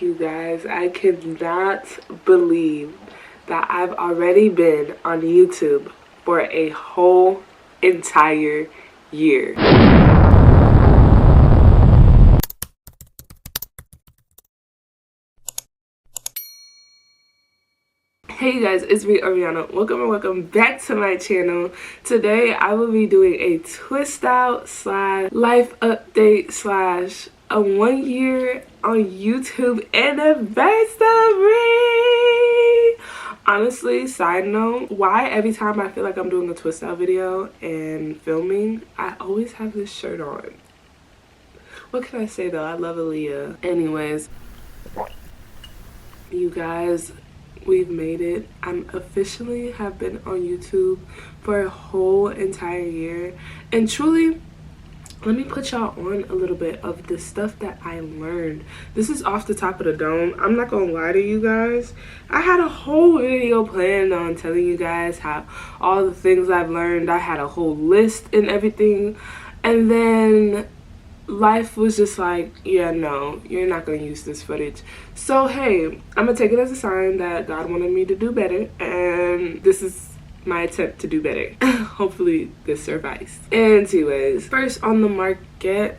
You guys, I cannot believe that I've already been on YouTube for a whole entire year. Hey you guys, it's me, Ariana. Welcome and welcome back to my channel. Today I will be doing a twist out / life update / a 1 year on YouTube anniversary. Honestly, side note, why every time I feel like I'm doing a twist out video and filming, I always have this shirt on? What can I say though? I love Aaliyah. Anyways, you guys, we've made it. I'm officially have been on YouTube for a whole entire year, and truly, let me put y'all on a little bit of the stuff that I learned. This is off the top of the dome. I'm not gonna lie to you guys, I had a whole video planned on telling you guys how all the things I've learned. I had a whole list and everything, and then life was just like, yeah, no, you're not gonna use this footage. So hey, I'm gonna take it as a sign that God wanted me to do better, and this is my attempt to do better. Hopefully this survives. Anyways, first on the market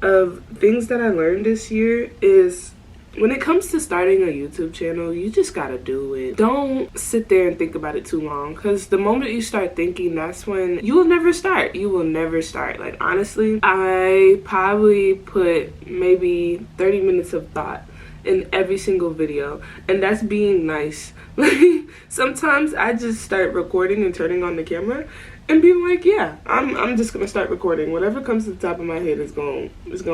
of things that I learned this year is, when it comes to starting a YouTube channel, you just gotta do it. Don't sit there and think about it too long, because the moment you start thinking, that's when you will never start. You will never start. Like, honestly, I probably put maybe 30 minutes of thought in every single video, and that's being nice. Like, sometimes I just start recording and turning on the camera and being like, yeah, I'm just gonna start recording. Whatever comes to the top of my head is gonna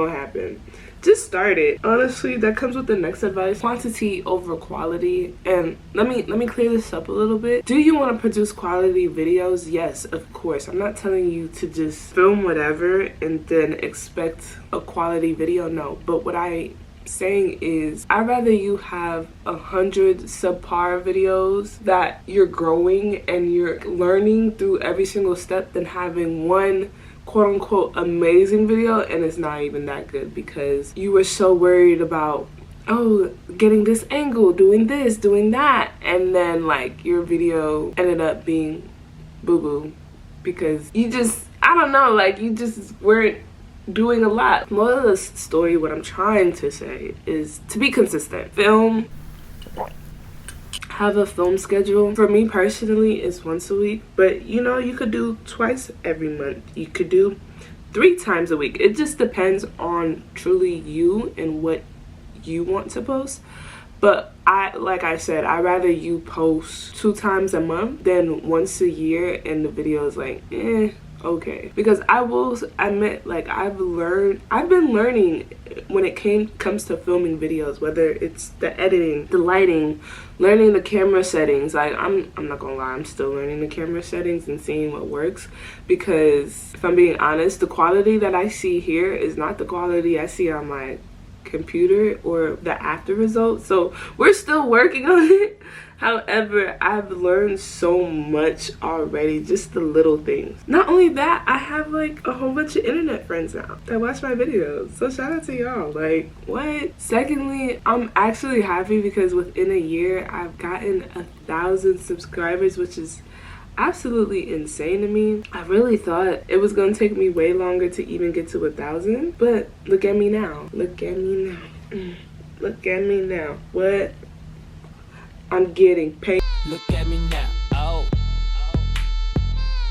happen. Just start it. Honestly, that comes with the next advice: quantity over quality. And let me clear this up a little bit. Do you want to produce quality videos? Yes, of course. I'm not telling you to just film whatever and then expect a quality video. No, but what I'm saying is, I'd rather you have 100 subpar videos that you're growing and you're learning through every single step than having one quote-unquote amazing video and it's not even that good because you were so worried about, oh, getting this angle, doing this, doing that, and then like your video ended up being boo-boo because you just, I don't know, like you just weren't doing a lot. More of the story, what I'm trying to say is to be consistent. Film, have a film schedule. For me personally, it's once a week, but you know, you could do twice every month. You could do 3 times a week. It just depends on truly you and what you want to post. But like I said, I'd rather you post 2 times a month than once a year and the video is like, okay. Because I will admit, like, I've been learning when it comes to filming videos, whether it's the editing, the lighting, learning the camera settings. Like, I'm not gonna lie, I'm still learning the camera settings and seeing what works, because if I'm being honest, the quality that I see here is not the quality I see on my computer or the after results. So we're still working on it. However, I've learned so much already, just the little things. Not only that, I have like a whole bunch of internet friends now that watch my videos, so shout out to y'all. Like, what? Secondly, I'm actually happy because within a year I've gotten 1,000 subscribers, which is absolutely insane to me. I really thought it was gonna take me way longer to even get to 1,000, but look at me now. Look at me now. Look at me now. What? I'm getting paid. Look at me now. Oh,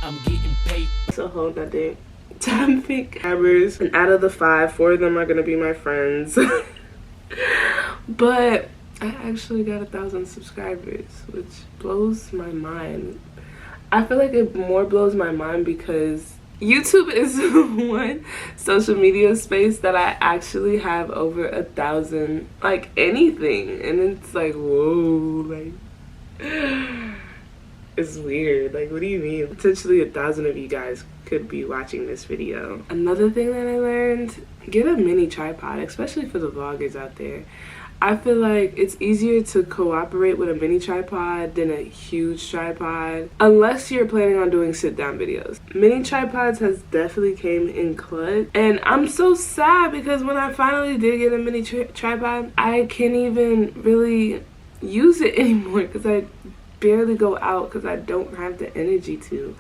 I'm getting paid. It's a whole nother topic. And out of the 5, 4 of them are gonna be my friends. But I actually got 1,000 subscribers, which blows my mind. I feel like it more blows my mind because YouTube is one social media space that I actually have over 1,000, like, anything, and it's like, whoa, like, it's weird. Like, what do you mean? Potentially 1,000 of you guys could be watching this video. Another thing that I learned: get a mini tripod, especially for the vloggers out there. I feel like it's easier to cooperate with a mini tripod than a huge tripod, unless you're planning on doing sit-down videos. Mini tripods has definitely came in clutch, and I'm so sad because when I finally did get a mini tripod, I can't even really use it anymore because I barely go out because I don't have the energy to.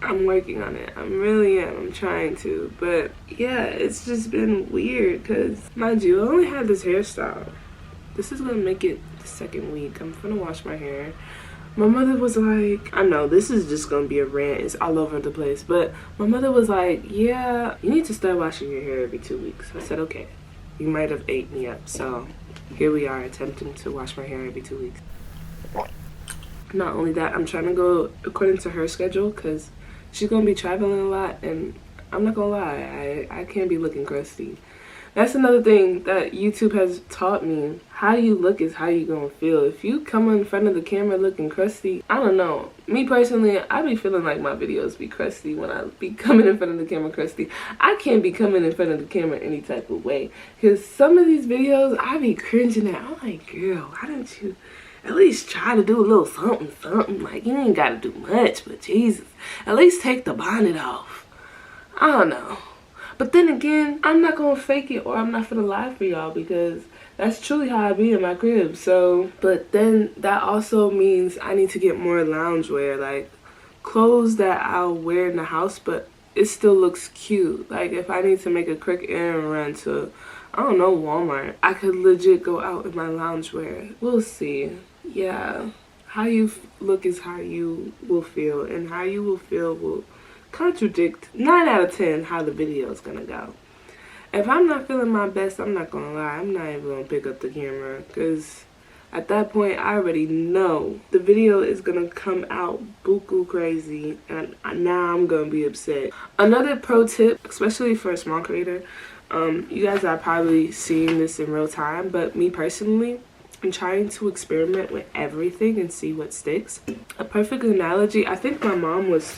I'm working on it. I really am. I'm trying to. But yeah, it's just been weird because, mind you, I only had this hairstyle. This is going to make it the second week. I'm going to wash my hair. My mother was like, I know this is just going to be a rant. It's all over the place. But my mother was like, yeah, you need to start washing your hair every 2 weeks. I said, okay. You might have ate me up. So here we are attempting to wash my hair every 2 weeks. Not only that, I'm trying to go according to her schedule because she's going to be traveling a lot, and I'm not going to lie, I can't be looking crusty. That's another thing that YouTube has taught me. How you look is how you going to feel. If you come in front of the camera looking crusty, I don't know. Me personally, I be feeling like my videos be crusty when I be coming in front of the camera crusty. I can't be coming in front of the camera any type of way because some of these videos I be cringing at. I'm like, girl, why don't you at least try to do a little something. Like, you ain't gotta do much, but Jesus, at least take the bonnet off. I don't know. But then again, I'm not gonna fake it or I'm not gonna lie for y'all because that's truly how I be in my crib. So, but then that also means I need to get more loungewear, like clothes that I'll wear in the house, but it still looks cute. Like if I need to make a quick errand run to, I don't know, Walmart, I could legit go out in my loungewear. We'll see. Yeah, how you look is how you will feel, and how you will feel will contradict 9 out of 10 how the video is gonna go. If I'm not feeling my best, I'm not gonna lie, I'm not even gonna pick up the camera because at that point I already know the video is gonna come out buku crazy, and now I'm gonna be upset. Another pro tip, especially for a small creator, you guys are probably seeing this in real time, but me personally, I'm trying to experiment with everything and see what sticks. A perfect analogy, I think my mom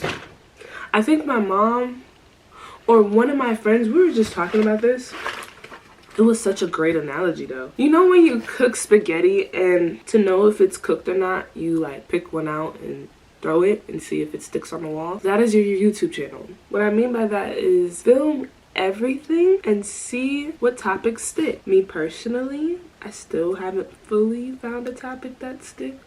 or one of my friends, we were just talking about this. It was such a great analogy though. You know when you cook spaghetti and to know if it's cooked or not, you like pick one out and throw it and see if it sticks on the wall? That is your YouTube channel. What I mean by that is film everything and see what topics stick. Me personally, I still haven't fully found a topic that sticks.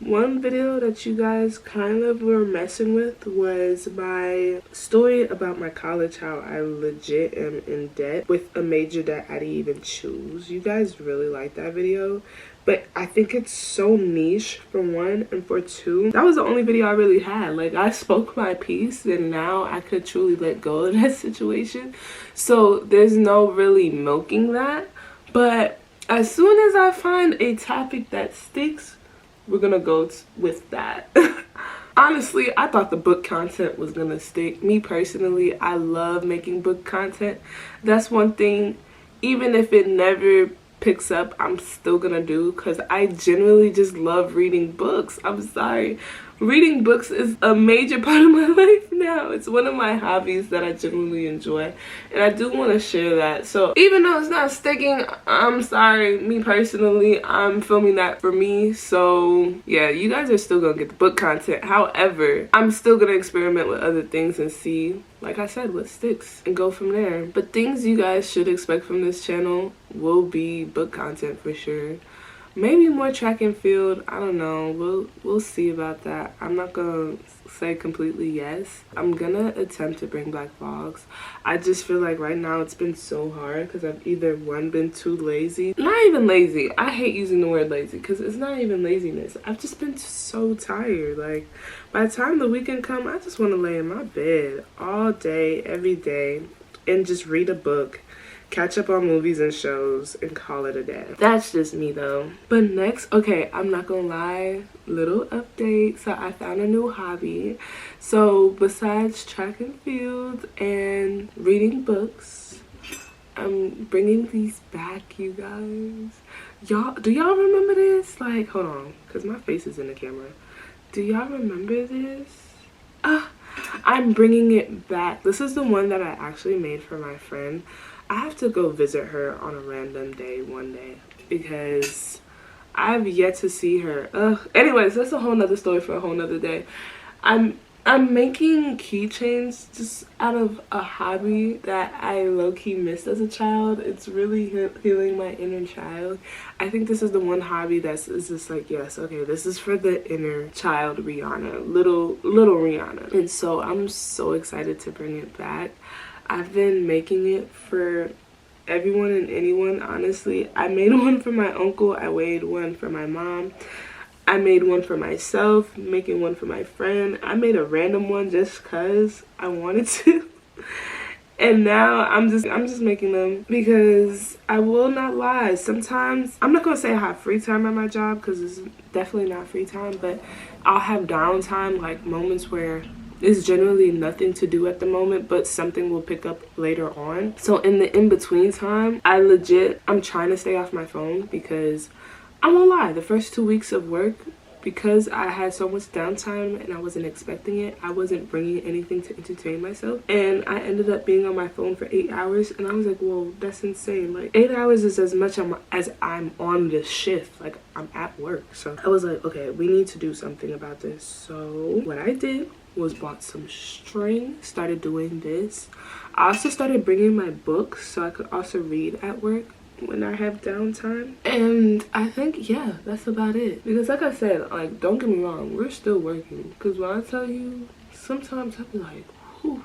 One video that you guys kind of were messing with was my story about my college, how I legit am in debt with a major that I didn't even choose. You guys really liked that video, but I think it's so niche for one, and for two, that was the only video I really had. Like, I spoke my piece and now I could truly let go of that situation. So there's no really milking that, but as soon as I find a topic that sticks, we're gonna go with that. Honestly, I thought the book content was gonna stick. Me personally, I love making book content. That's one thing, even if it never picks up, I'm still gonna do because I genuinely just love reading books. I'm sorry. Reading books is a major part of my life now. It's one of my hobbies that I genuinely enjoy, and I do want to share that. So even though it's not sticking, I'm sorry. Me personally, I'm filming that for me. So yeah, you guys are still gonna get the book content. However, I'm still gonna experiment with other things and see, like I said, what sticks and go from there. But things you guys should expect from this channel will be book content for sure. Maybe more track and field. I don't know. We'll see about that. I'm not gonna say completely yes. I'm gonna attempt to bring back vlogs. I just feel like right now it's been so hard because I've either one, been too lazy. Not even lazy. I hate using the word lazy because it's not even laziness. I've just been so tired. Like, by the time the weekend come, I just want to lay in my bed all day, every day, and just read a book, catch up on movies and shows, and call it a day. That's just me though. But next, okay, I'm not gonna lie, little update. So I found a new hobby. So besides track and field and reading books, I'm bringing these back, you guys. Do y'all remember this? Like, hold on, because my face is in the camera. Do y'all remember this? I'm bringing it back. This is the one that I actually made for my friend. I have to go visit her on a random day one day. because I've yet to see her. Anyways, that's a whole nother story for a whole nother day. I'm making keychains just out of a hobby that I low-key missed as a child. It's really healing my inner child. I think this is the one hobby is just like, yes, okay, this is for the inner child Rihanna, little Rihanna. And so I'm so excited to bring it back. I've been making it for everyone and anyone, honestly. I made one for my uncle. I made one for my mom. I made one for myself, making one for my friend. I made a random one just cause I wanted to. And now I'm just making them because I will not lie. Sometimes, I'm not gonna say I have free time at my job because it's definitely not free time, but I'll have downtime, like moments where there's generally nothing to do at the moment, but something will pick up later on. So in the in-between time, I'm trying to stay off my phone because I won't lie, the first 2 weeks of work, because I had so much downtime and I wasn't expecting it, I wasn't bringing anything to entertain myself, and I ended up being on my phone for 8 hours, and I was like, whoa, that's insane. Like 8 hours is as much as I'm on the shift, like I'm at work. So I was like, okay, we need to do something about this. So what I did was bought some string, started doing this. I also started bringing my books so I could also read at work when I have downtime. And I think, yeah, that's about it. Because like I said, like, don't get me wrong, we're still working. Because when I tell you, sometimes I'll be like, whew,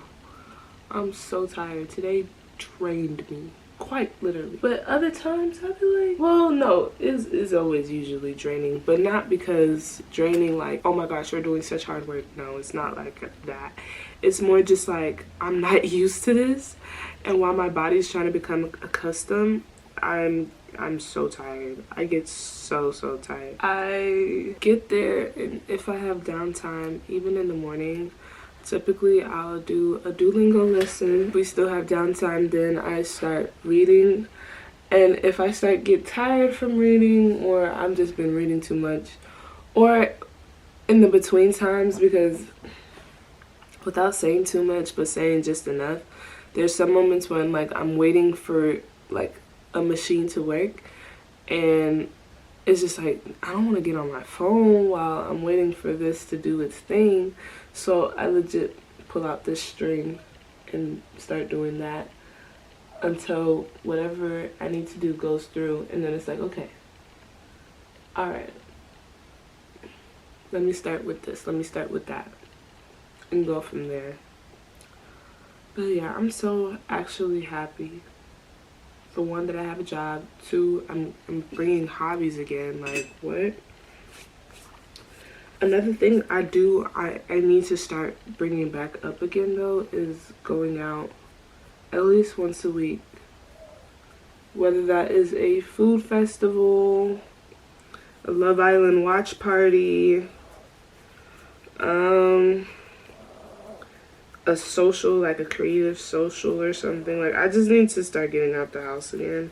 I'm so tired. Today drained me, quite literally. But other times I'll be like, well, no, it's always usually draining. But not because draining like, oh my gosh, you're doing such hard work. No, it's not like that. It's more just like, I'm not used to this. And while my body's trying to become accustomed, I'm so tired. I get so tired. I get there, and if I have downtime, even in the morning, typically I'll do a Duolingo lesson. If we still have downtime, then I start reading. And if I get tired from reading, or I've just been reading too much, or in the between times, because without saying too much but saying just enough, there's some moments when like I'm waiting for like a machine to work, and it's just like I don't want to get on my phone while I'm waiting for this to do its thing. So I legit pull out this string and start doing that until whatever I need to do goes through, and then it's like, okay, all right, let me start with this, let me start with that, and go from there. But yeah, I'm so actually happy. For one, that I have a job. Two, I'm bringing hobbies again. Like, what? Another thing I need to start bringing back up again, though, is going out at least once a week. Whether that is a food festival, a Love Island watch party, a social, like a creative social or something. Like, I just need to start getting out the house again.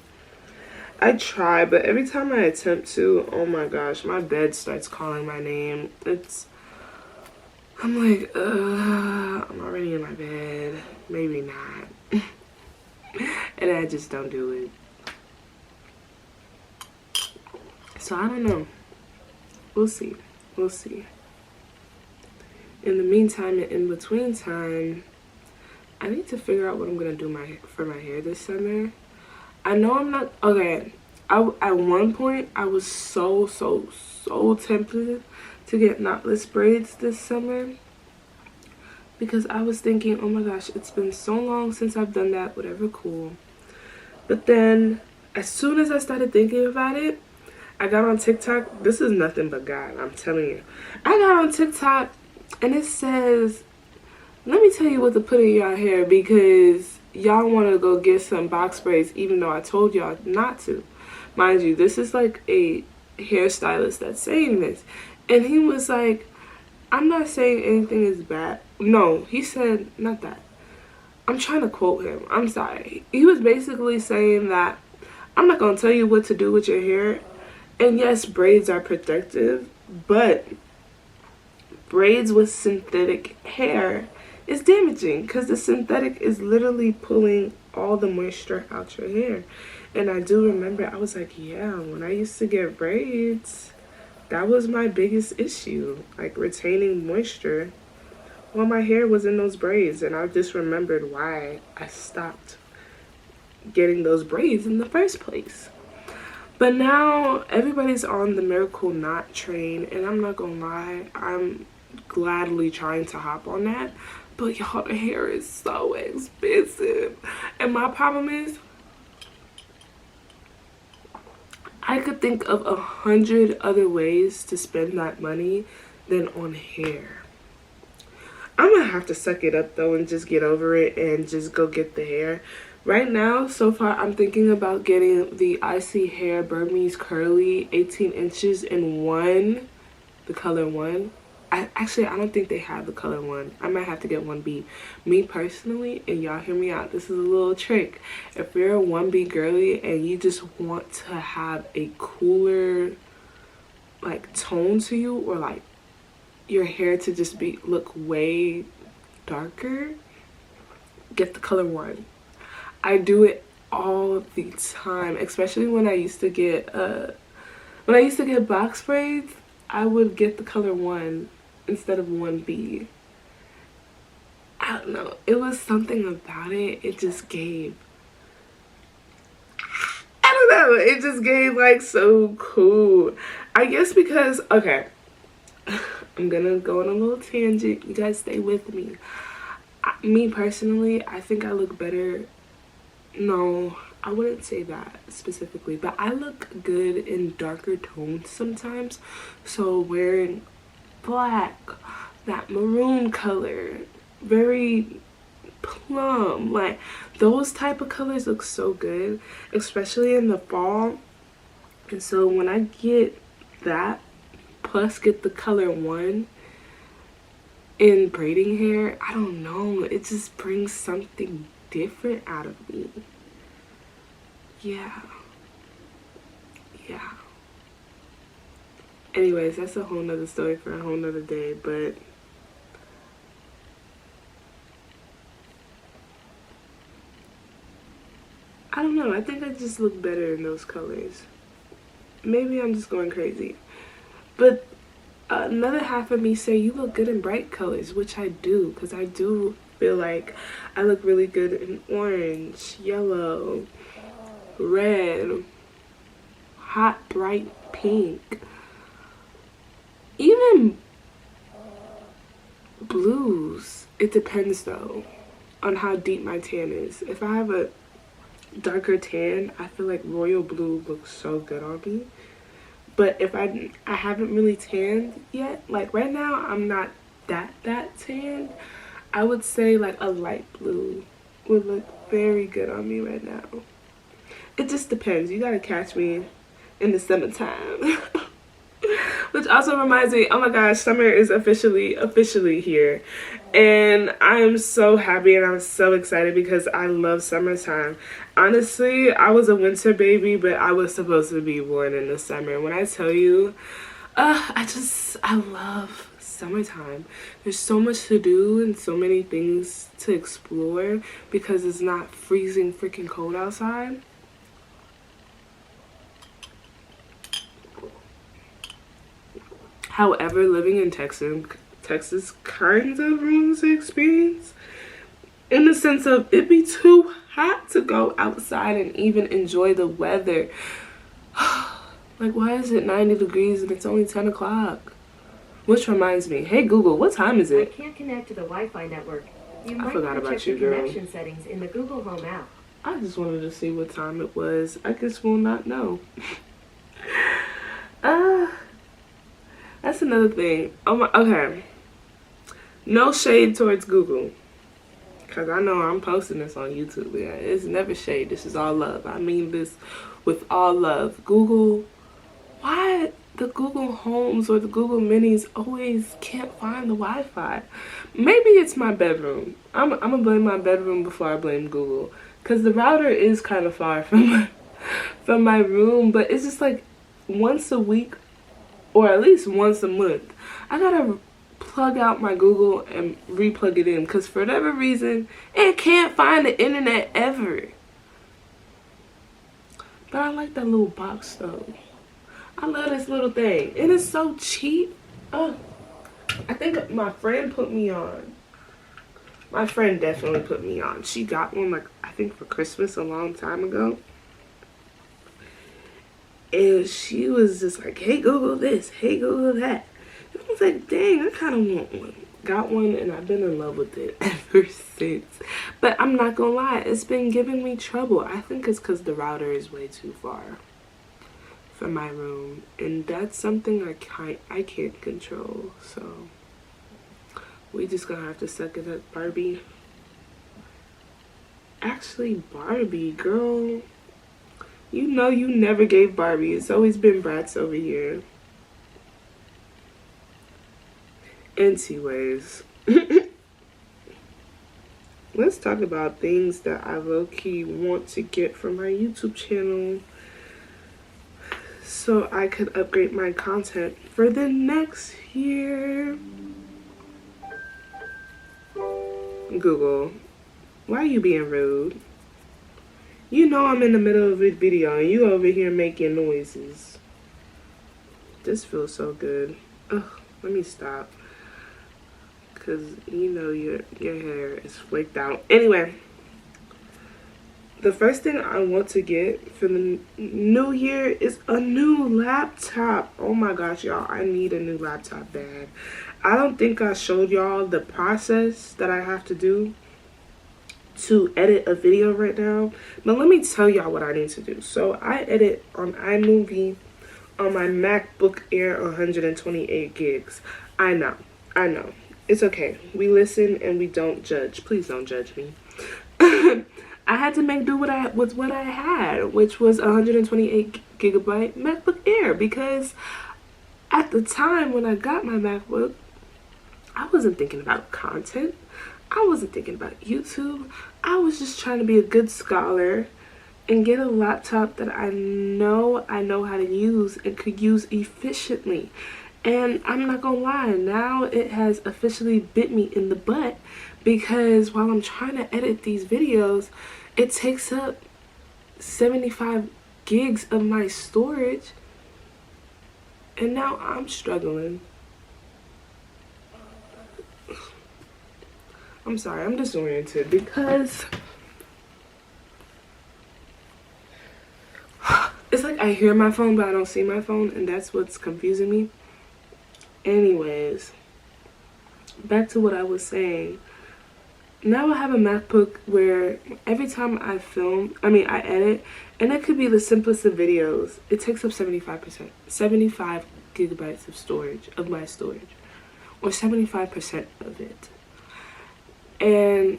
I try, but every time I attempt to, oh my gosh, my bed starts calling my name. I'm like, I'm already in my bed. Maybe not. And I just don't do it. So I don't know. We'll see. We'll see. In the meantime and in between time, I need to figure out what I'm gonna do for my hair this summer. I know I'm not okay. At one point I was so tempted to get knotless braids this summer because I was thinking, oh my gosh, it's been so long since I've done that, whatever, cool. But then as soon as I started thinking about it, I got on TikTok. This is nothing but God, I'm telling you. I got on TikTok and it says, let me tell you what to put in your hair because y'all want to go get some box braids even though I told y'all not to. Mind you, this is like a hairstylist that's saying this. And he was like, I'm not saying anything is bad. No, he said, not that. I'm trying to quote him. I'm sorry. He was basically saying that I'm not going to tell you what to do with your hair. And yes, braids are protective, but braids with synthetic hair is damaging because the synthetic is literally pulling all the moisture out your hair. And I do remember I was like, yeah, when I used to get braids, that was my biggest issue, like retaining moisture while my hair was in those braids. And I just remembered why I stopped getting those braids in the first place. But now everybody's on the miracle knot train, and I'm not gonna lie, I'm gladly trying to hop on that. But y'all, the hair is so expensive. And my problem is, I could think of 100 other ways to spend that money than on hair. I'm gonna have to suck it up though and just get over it and just go get the hair. Right now, so far, I'm thinking about getting the Icy Hair Burmese Curly 18 inches in one, the color 1. I don't think they have the color 1. I might have to get 1B. Me personally, and y'all hear me out, this is a little trick. If you're a 1B girly and you just want to have a cooler, like, tone to you, or like your hair to just look way darker, get the color 1. I do it all the time, especially when I used to get box braids. I would get the color 1 instead of 1B. I don't know, it was something about it. It just gave, I don't know, it just gave like so cool. I guess because, okay, I'm gonna go on a little tangent. You guys stay with me. Me personally, I think I look better. No, I wouldn't say that specifically, but I look good in darker tones sometimes. So wearing black, that maroon color, very plum, like those type of colors look so good, especially in the fall. And so when I get that, plus get the color 1 in braiding hair, I don't know, it just brings something different out of me. Yeah. Anyways, that's a whole nother story for a whole nother day, but I don't know, I think I just look better in those colors. Maybe I'm just going crazy. But another half of me say you look good in bright colors, which I do, because I do feel like I look really good in orange, yellow, red, hot bright pink, even blues. It depends though on how deep my tan is. If I have a darker tan, I feel like royal blue looks so good on me. But if I haven't really tanned yet, like right now I'm not that tanned, I would say like a light blue would look very good on me right now. It just depends. You gotta catch me in the summertime. Which also reminds me, oh my gosh, summer is officially here. And I am so happy and I'm so excited because I love summertime. Honestly, I was a winter baby, but I was supposed to be born in the summer. When I tell you, I love summertime. There's so much to do and so many things to explore because it's not freezing freaking cold outside. However, living in Texas kind of ruins the experience in the sense of it be too hot to go outside and even enjoy the weather. Like, why is it 90 degrees and it's only 10 o'clock? Which reminds me, hey Google, what time is it? I can't connect to the Wi-Fi network. You I might forgot want to about check you, the girl. connection settings in the Google Home app. I just wanted to see what time it was. I guess we'll not know. That's another thing. Oh my, okay. No shade towards Google. Because I know I'm posting this on YouTube. Yeah, it's never shade. This is all love. I mean this with all love. Google, why the Google Homes or the Google Minis always can't find the Wi-Fi? Maybe it's my bedroom. I'm going to blame my bedroom before I blame Google. Because the router is kind of far from my room. But it's just like once a week or at least once a month, I gotta plug out my Google and re-plug it in because for whatever reason, it can't find the internet ever. But I like that little box though. I love this little thing. And it's so cheap. Oh, I think my friend put me on. My friend definitely put me on. She got one, like, I think for Christmas a long time ago. And she was just like, hey, Google this. Hey, Google that. And I was like, dang, I kind of want one. Got one, and I've been in love with it ever since. But I'm not gonna lie, it's been giving me trouble. I think it's because the router is way too far from my room. And that's something I can't control. So we just gonna have to suck it up, Barbie. Actually, Barbie, girl, you know you never gave Barbie. It's always been Bratz over here. Anyways, let's talk about things that I low-key want to get from my YouTube channel so I could upgrade my content for the next year. Google, why are you being rude? You know I'm in the middle of a video and you over here making noises. This feels so good. Ugh, let me stop. Cause you know your hair is flaked out. Anyway, the first thing I want to get for the new year is a new laptop. Oh my gosh, y'all, I need a new laptop bad. I don't think I showed y'all the process that I have to do to edit a video right now, but let me tell y'all what I need to do. So I edit on iMovie on my MacBook Air 128 gigs. I know. It's okay. We listen and we don't judge. Please don't judge me. I had to make do with what I had, which was a 128 gigabyte MacBook Air, because at the time when I got my MacBook, I wasn't thinking about content. I wasn't thinking about YouTube. I was just trying to be a good scholar and get a laptop that I know how to use and could use efficiently. And I'm not gonna lie, now it has officially bit me in the butt, because while I'm trying to edit these videos, it takes up 75 gigs of my storage, and now I'm struggling. I'm sorry, I'm disoriented because it's like I hear my phone but I don't see my phone, and that's what's confusing me. Anyways, back to what I was saying. Now I have a MacBook where every time I edit, and it could be the simplest of videos, it takes up 75 gigabytes of my storage, or 75% of it. And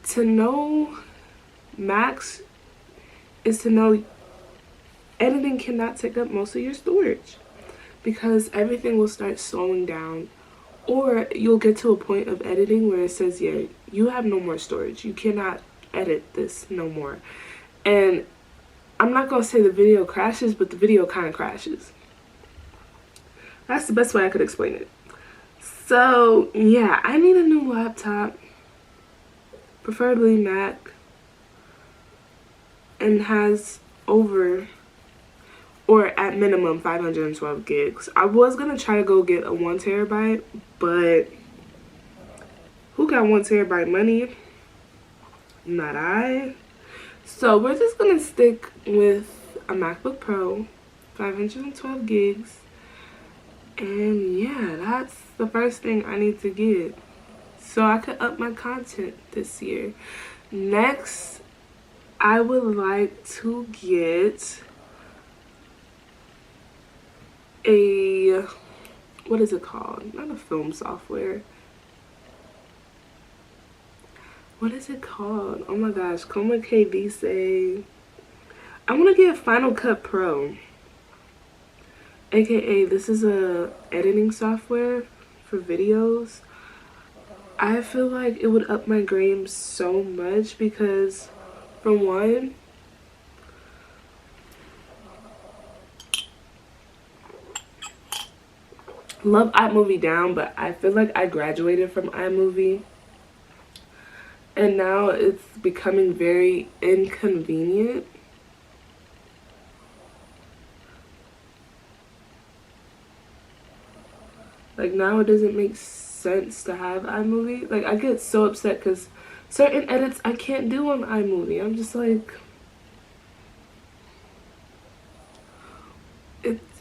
to know max is to know editing cannot take up most of your storage, because everything will start slowing down, or you'll get to a point of editing where it says, yeah, you have no more storage. You cannot edit this no more. And I'm not going to say the video crashes, but the video kind of crashes. That's the best way I could explain it. So, yeah, I need a new laptop, preferably Mac, and has over, or at minimum, 512 gigs. I was gonna try to go get a 1 terabyte, but who got 1 terabyte money? Not I. So we're just gonna stick with a MacBook Pro, 512 gigs. And yeah, that's the first thing I need to get, so I could up my content this year. Next, I would like to get a, what is it called? Not a film software. What is it called? Oh my gosh, Coma KD say I want to get Final Cut Pro. AKA, this is a editing software for videos. I feel like it would up my game so much because, for one, love iMovie down, but I feel like I graduated from iMovie and now it's becoming very inconvenient. Like now it doesn't make sense to have iMovie. Like I get so upset because certain edits I can't do on iMovie. I'm just like,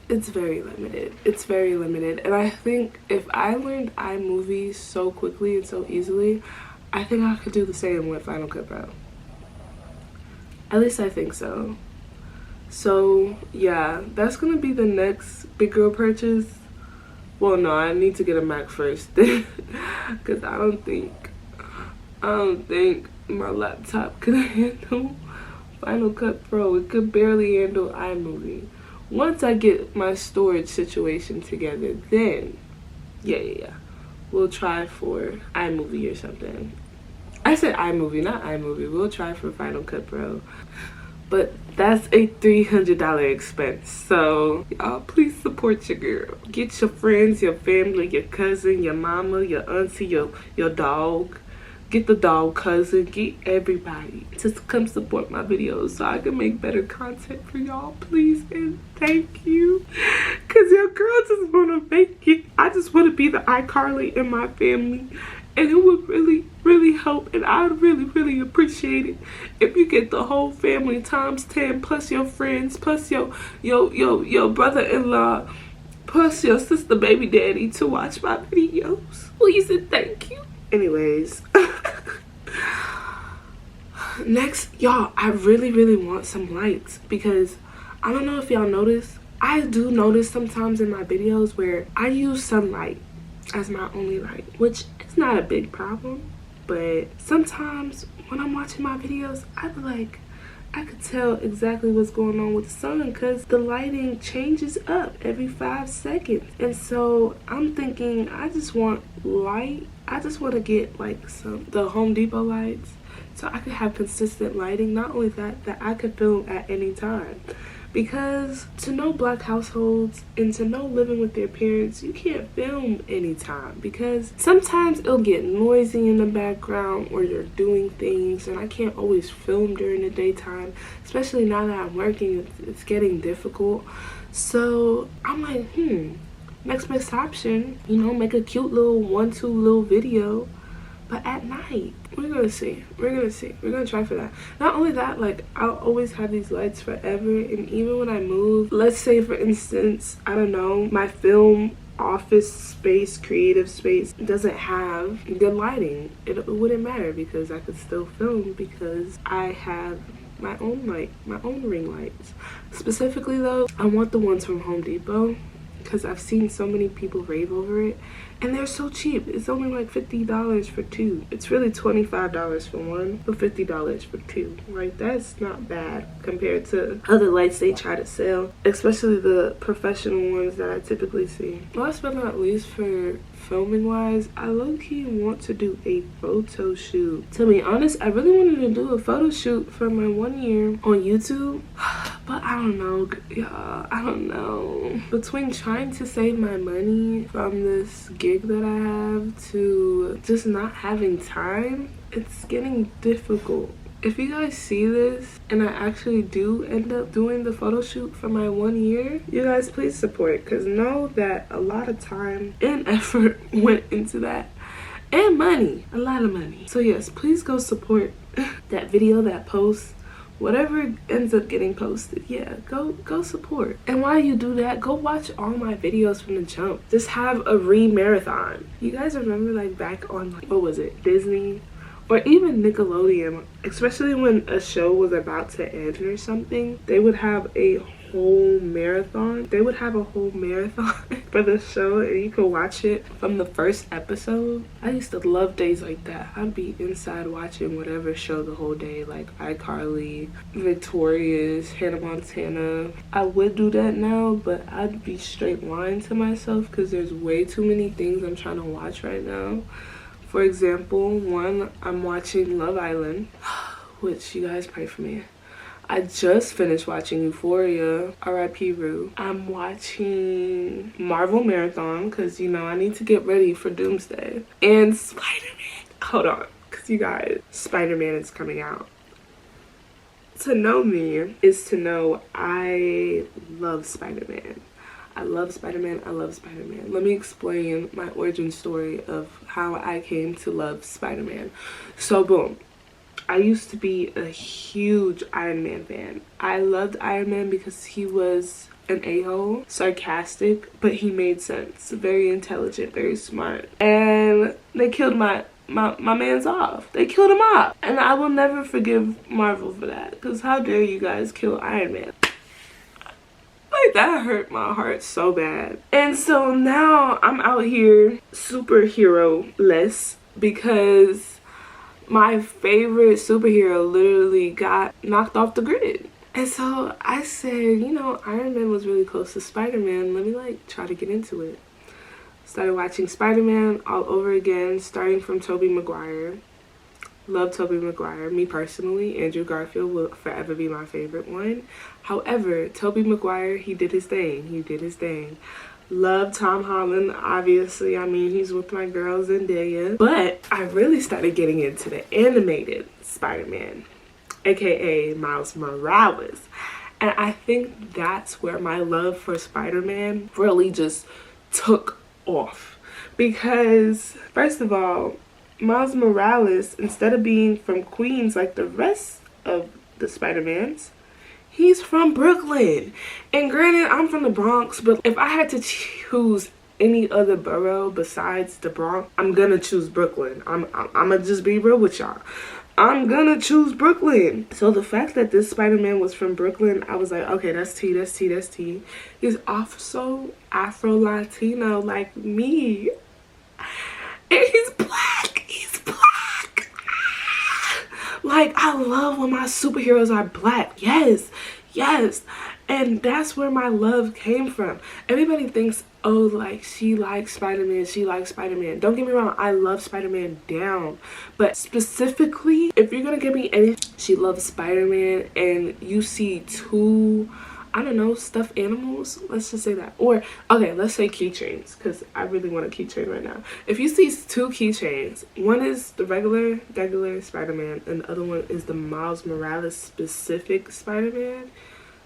it's very limited. It's very limited. And I think if I learned iMovie so quickly and so easily, I think I could do the same with Final Cut Pro. At least I think so. So yeah, that's gonna be the next big girl purchase. Well, no, I need to get a Mac first because I don't think my laptop could handle Final Cut Pro. It could barely handle iMovie. Once I get my storage situation together, then yeah, we'll try for iMovie or something. I said iMovie, not iMovie. We'll try for Final Cut Pro. But that's a $300 expense. So y'all please support your girl. Get your friends, your family, your cousin, your mama, your auntie, your dog. Get the dog cousin, get everybody to come support my videos so I can make better content for y'all, please and thank you. Cause your girl just wanna make it. I just wanna be the iCarly in my family. And it would really help, and I would really appreciate it if you get the whole family times 10 plus your friends plus your brother-in-law plus your sister baby daddy to watch my videos. Please and thank you. Anyways, next, y'all, I really want some lights because I don't know if y'all notice. I do notice sometimes in my videos where I use sunlight as my only light, which is not a big problem, but sometimes when I'm watching my videos, I feel like I could tell exactly what's going on with the sun because the lighting changes up every 5 seconds. And so I'm thinking I just want light. I just want to get like the Home Depot lights so I could have consistent lighting. Not only that I could film at any time. Because to know black households and to know living with their parents, you can't film anytime because sometimes it'll get noisy in the background or you're doing things, and I can't always film during the daytime, especially now that I'm working. It's getting difficult. So I'm like, next best option, you know, make a cute little 1-2 little video, but at night. We're gonna see. We're gonna try for that. Not only that, like I'll always have these lights forever, and even when I move, let's say for instance, I don't know, my film office space, creative space doesn't have good lighting, it wouldn't matter because I could still film because I have my own light, my own ring lights. Specifically though, I want the ones from Home Depot because I've seen so many people rave over it. And they're so cheap. It's only like $50 for 2. It's really $25 for 1, but $50 for 2. Like, that's not bad compared to other lights they try to sell, especially the professional ones that I typically see. Last but not least, for filming wise, I low-key want to do a photo shoot. To be honest, I really wanted to do a photo shoot for my 1 year on YouTube, but I don't know, y'all. I don't know. Between trying to save my money from this gig that I have to just not having time, it's getting difficult. If you guys see this and I actually do end up doing the photo shoot for my 1 year, you guys please support, because know that a lot of time and effort went into that, and money, a lot of money. So yes, please go support that video, that post, whatever ends up getting posted. Yeah, go support. And while you do that, go watch all my videos from the jump. Just have a marathon. You guys remember like back on like, what was it, Disney or even Nickelodeon, especially when a show was about to end or something, they would have a whole marathon. They would have a whole marathon for the show, and you could watch it from the first episode. I used to love days like that. I'd be inside watching whatever show the whole day, like iCarly, Victorious, Hannah Montana. I would do that now, but I'd be straight lying to myself because there's way too many things I'm trying to watch right now. For example, one, I'm watching Love Island, which you guys pray for me. I just finished watching Euphoria, R.I.P. Rue. I'm watching Marvel Marathon because, you know, I need to get ready for Doomsday. And Spider-Man. Hold on, because you guys, Spider-Man is coming out. To know me is to know I love Spider-Man. I love Spider-Man. I love Spider-Man. Let me explain my origin story of how I came to love Spider-Man. So boom, I used to be a huge Iron Man fan. I loved Iron Man because he was an a-hole, sarcastic, but he made sense, very intelligent, very smart. And they killed my man's off. They killed him off. And I will never forgive Marvel for that, because how dare you guys kill Iron Man? Like, that hurt my heart so bad. And so now I'm out here superhero-less because my favorite superhero literally got knocked off the grid. And so I said, you know, Iron Man was really close to Spider-Man. Let me like try to get into it. Started watching Spider-Man all over again, starting from Tobey Maguire. Love Tobey Maguire. Me personally, Andrew Garfield will forever be my favorite one. However, Tobey Maguire, he did his thing. He did his thing. Love Tom Holland, obviously. I mean, he's with my girl Zendaya. But I really started getting into the animated Spider-Man, aka Miles Morales. And I think that's where my love for Spider-Man really just took off. Because, first of all, Miles Morales, instead of being from Queens like the rest of the Spider-Mans, he's from Brooklyn. And granted, I'm from the Bronx, but if I had to choose any other borough besides the Bronx, I'm gonna choose Brooklyn. I'm gonna just be real with y'all. I'm gonna choose Brooklyn. So the fact that this Spider-Man was from Brooklyn, I was like, okay, that's T, that's T, that's T. He's also Afro-Latino like me. And he's black. He's black. Like, I love when my superheroes are black. Yes, yes. And that's where my love came from. Everybody thinks, oh, like, she likes Spider-Man, she likes Spider-Man. Don't get me wrong, I love Spider-Man down. But specifically, if you're gonna give me any, she loves Spider-Man, and you see two, I don't know, stuffed animals, let's just say that. Or, okay, let's say keychains, because I really want a keychain right now. If you see two keychains, one is the regular Spider-Man, and the other one is the Miles Morales specific Spider-Man,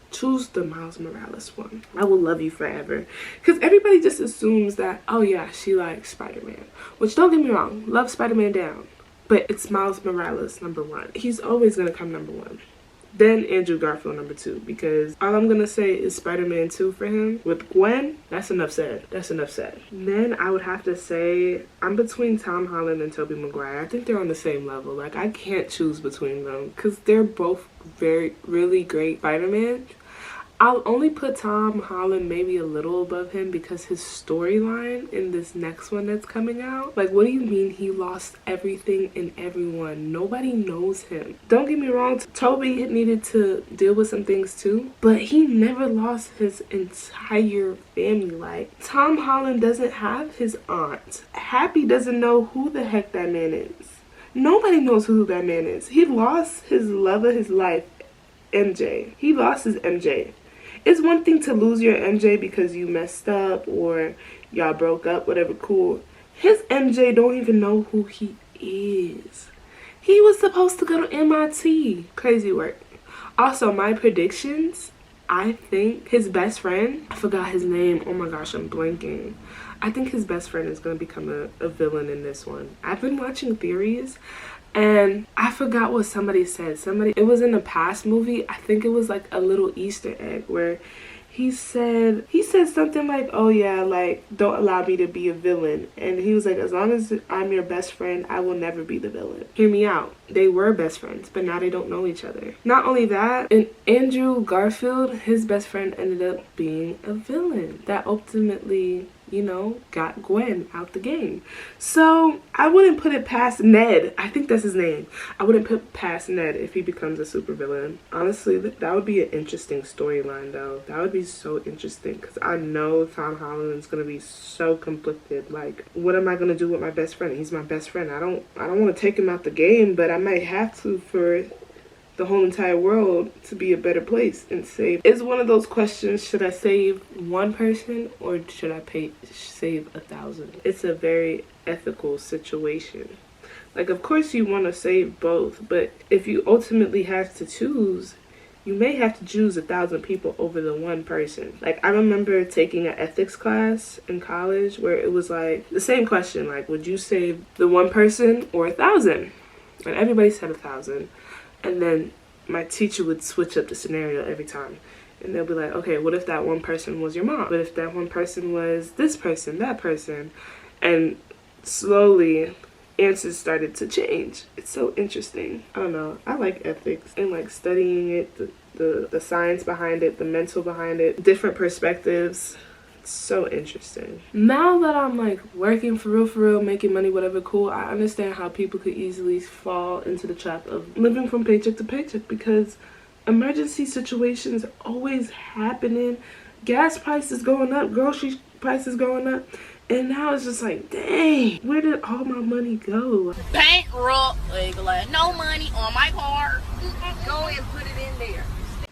choose the Miles Morales one. I will love you forever. Because everybody just assumes that, oh yeah, she likes Spider-Man. Which, don't get me wrong, love Spider-Man down. But it's Miles Morales #1. He's always going to come #1. Then Andrew Garfield #2. Because all I'm going to say is Spider-Man 2 for him. With Gwen, that's enough said. That's enough said. Then I would have to say, I'm between Tom Holland and Tobey Maguire. I think they're on the same level. Like, I can't choose between them. Because they're both really great Spider-Man. I'll only put Tom Holland maybe a little above him because his storyline in this next one that's coming out. Like, what do you mean he lost everything and everyone? Nobody knows him. Don't get me wrong, Toby needed to deal with some things too, but he never lost his entire family. Like, Tom Holland doesn't have his aunt. Happy doesn't know who the heck that man is. Nobody knows who that man is. He lost his love of his life, MJ. He lost his MJ. It's one thing to lose your MJ because you messed up or y'all broke up, whatever, cool. His MJ don't even know who he is. He was supposed to go to MIT. Crazy work. Also, my predictions, I think his best friend, I forgot his name. Oh my gosh, I'm blanking. I think his best friend is going to become a villain in this one. I've been watching theories. And I forgot what somebody said. It was in the past movie. I think it was like a little Easter egg where he said something like, oh yeah, like, don't allow me to be a villain. And he was like, as long as I'm your best friend, I will never be the villain. Hear me out. They were best friends, but now they don't know each other. Not only that, in Andrew Garfield, his best friend ended up being a villain that ultimately, you know, got Gwen out the game. So I wouldn't put it past Ned. I think that's his name. I wouldn't put past Ned if he becomes a supervillain. Honestly, that would be an interesting storyline though. That would be so interesting because I know Tom Holland's gonna be so conflicted. Like, what am I gonna do with my best friend? He's my best friend. I don't want to take him out the game, but I might have to for the whole entire world to be a better place and save. It's one of those questions, should I save one person or should I save 1,000? It's a very ethical situation. Like, of course you want to save both, but if you ultimately have to choose, you may have to choose 1,000 people over the one person. Like, I remember taking an ethics class in college where it was like the same question, like, would you save the one person or 1,000? And everybody said 1,000. And then my teacher would switch up the scenario every time. And they'll be like, okay, what if that one person was your mom? What if that one person was this person, that person? And slowly answers started to change. It's so interesting. I don't know. I like ethics and like studying it, the science behind it, the mental behind it, different perspectives. It's so interesting. Now that I'm like working for real, making money, whatever, cool, I understand how people could easily fall into the trap of living from paycheck to paycheck because emergency situations always happening. Gas prices going up, grocery prices going up. And now it's just like, dang, where did all my money go? Bankrupt, like no money on my card. Go and put it in there.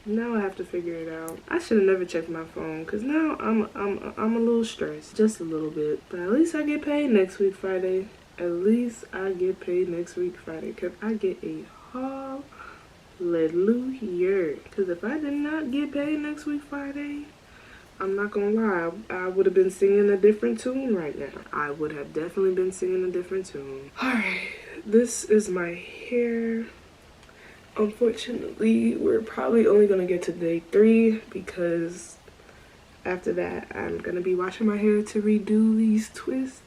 Now I have to figure it out. I should have never checked my phone because now I'm a little stressed, just a little bit. But at least I get paid next week Friday. At least I get paid next week Friday because I get a hallelujah. Because if I did not get paid next week Friday, I'm not gonna lie, I would have been singing a different tune right now. I would have definitely been singing a different tune. Alright, this is my hair. Unfortunately, we're probably only gonna get to day 3 because after that, I'm gonna be washing my hair to redo these twists.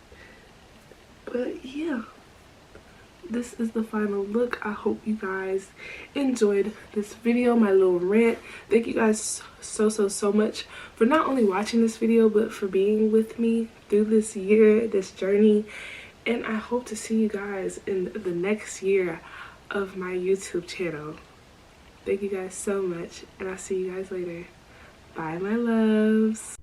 But yeah, this is the final look. I hope you guys enjoyed this video, my little rant. Thank you guys so much for not only watching this video but for being with me through this year, this journey, and I hope to see you guys in the next year of my YouTube channel. Thank you guys so much, and I'll see you guys later. Bye, my loves.